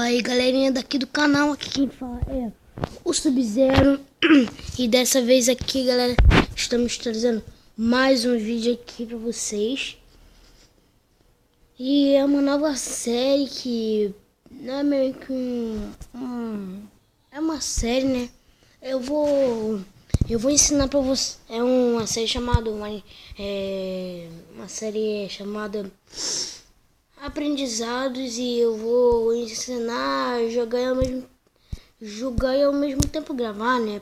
Fala aí, galerinha daqui do canal. Aqui quem fala é o Sub-Zero. E dessa vez aqui, galera, estamos trazendo mais um vídeo aqui pra vocês. E é uma nova série que não é meio que é uma série, né? Eu vou ensinar pra você. É uma série chamada uma série chamada Aprendizados, e eu vou ensinar a jogar e ao mesmo tempo gravar, né?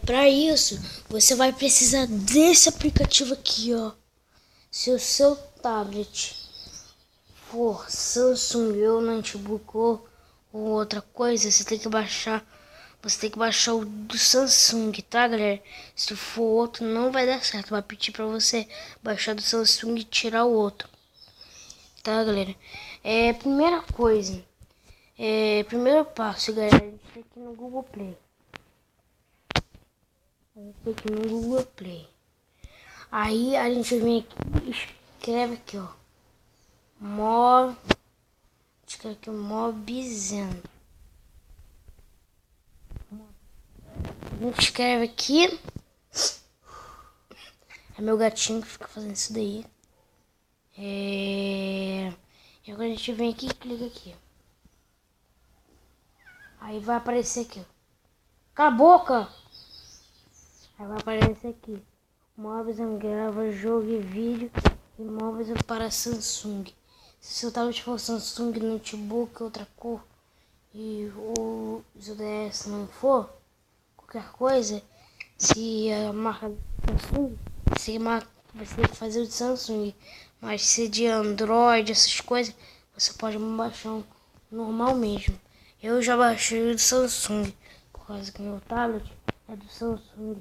Para isso, você vai precisar desse aplicativo aqui, ó. Se o seu tablet for Samsung ou notebook ou outra coisa, você tem que baixar o do Samsung, tá, galera? Se for outro, não vai dar certo. Vai pedir pra você baixar do Samsung e tirar o outro, tá, galera? Primeira coisa, primeiro passo, galera, a gente tem que ir no Google Play. Aí a gente vem aqui, escreve aqui, ó, Mobzen. A gente escreve aqui. É meu gatinho que fica fazendo isso daí. E agora a gente vem aqui e clica aqui. Aí vai aparecer aqui, ó. Cala a boca! Aí vai aparecer aqui: Mobzen grava jogo e vídeo e Mobzen para Samsung. Se seu tablet for Samsung, notebook, outra cor, e o ODS não for qualquer coisa, se a marca Samsung, você vai ter que fazer o de Samsung. Mas se de Android, essas coisas, você pode baixar um normal mesmo. Eu já baixei o do Samsung, por causa que meu tablet é do Samsung.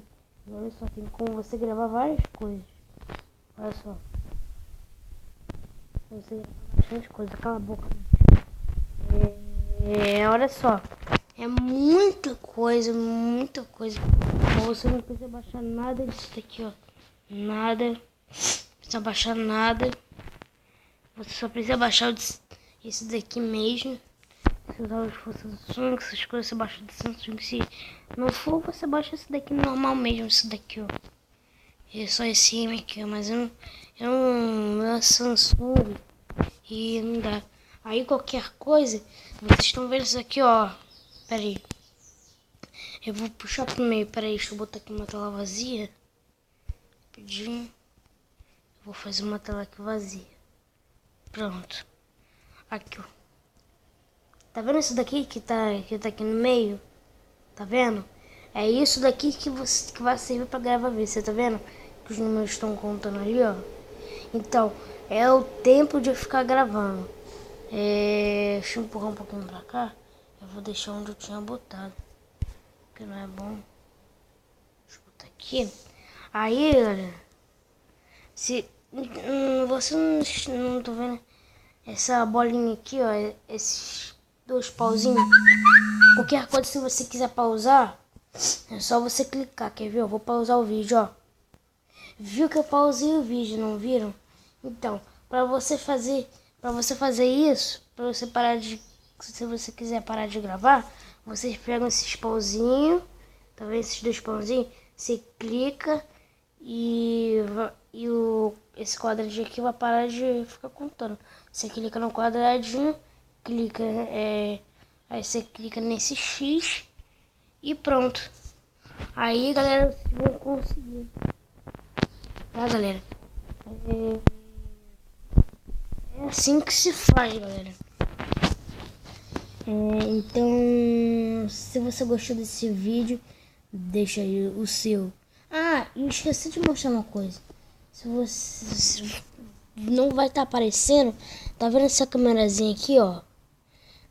E olha só, tem como você gravar várias coisas. Olha só. Você grava bastante coisa, cala a boca. Olha só. É muita coisa, muita coisa. Você não precisa baixar nada disso daqui, ó. Nada. Não precisa baixar nada. Você só precisa baixar esse daqui mesmo. Se for Samsung, essas coisas você baixa do Samsung. Se não for, você baixa esse daqui normal mesmo, esse daqui, ó. É só esse aqui, ó. Mas eu não é Samsung e não dá. Aí qualquer coisa, vocês estão vendo isso aqui, ó. Pera aí. Eu vou puxar pro meio. Pera aí, deixa eu botar aqui uma tela vazia. Rapidinho. Vou fazer uma tela aqui vazia. Pronto. Aqui, ó. Tá vendo isso daqui que tá aqui no meio? Tá vendo? É isso daqui que vai servir pra gravar vídeo. Você tá vendo? Que os números estão contando ali, ó. Então, é o tempo de eu ficar gravando. Deixa eu empurrar um pouquinho pra cá. Eu vou deixar onde eu tinha botado, que não é bom. Deixa eu botar aqui. Aí, galera, se você não tá vendo essa bolinha aqui, ó, esses dois pauzinhos. Qualquer coisa, se você quiser pausar, é só você clicar. Quer ver? Eu vou pausar o vídeo, ó. Viu que eu pausei o vídeo, não viram? Então, para você fazer isso, para você parar de, se você quiser parar de gravar, vocês pegam esses pauzinhos, tá vendo esses dois pauzinhos? Você clica e esse quadradinho aqui vai parar de ficar contando. Você clica no quadradinho, aí você clica nesse X e pronto. Aí, galera, vocês vão conseguir. Tá, galera? É assim que se faz, galera. Então, se você gostou desse vídeo, deixa aí o seu. Ah, e eu esqueci de mostrar uma coisa. Se você não vai estar aparecendo, tá vendo essa câmerazinha aqui, ó?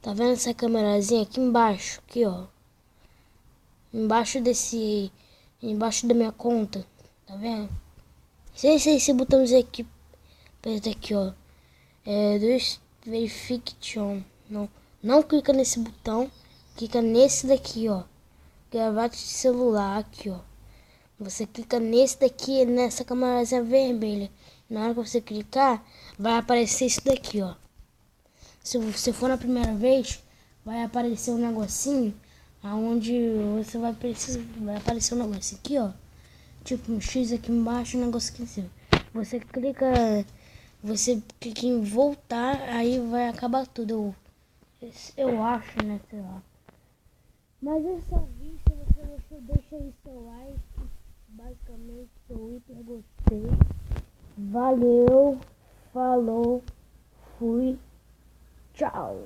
Tá vendo essa câmerazinha aqui embaixo, aqui, ó? Embaixo da minha conta, tá vendo? Esse botãozinho aqui, aperta aqui, ó. Verification. Não clica nesse botão, clica nesse daqui, ó. Gravar de celular, aqui, ó. Você clica nesse daqui, nessa câmerazinha vermelha. Na hora que você clicar, vai aparecer isso daqui, ó. Se você for na primeira vez, vai aparecer um negocinho aonde você vai precisar, vai aparecer um negócio aqui, ó. Tipo um X aqui embaixo, um negócio aqui em cima. Você clica em voltar, aí vai acabar tudo. Eu acho, né? Sei lá. Mas é só isso. Se você gostou, deixa aí seu like. Basicamente, eu hiper gostei. Valeu, falou, fui, tchau.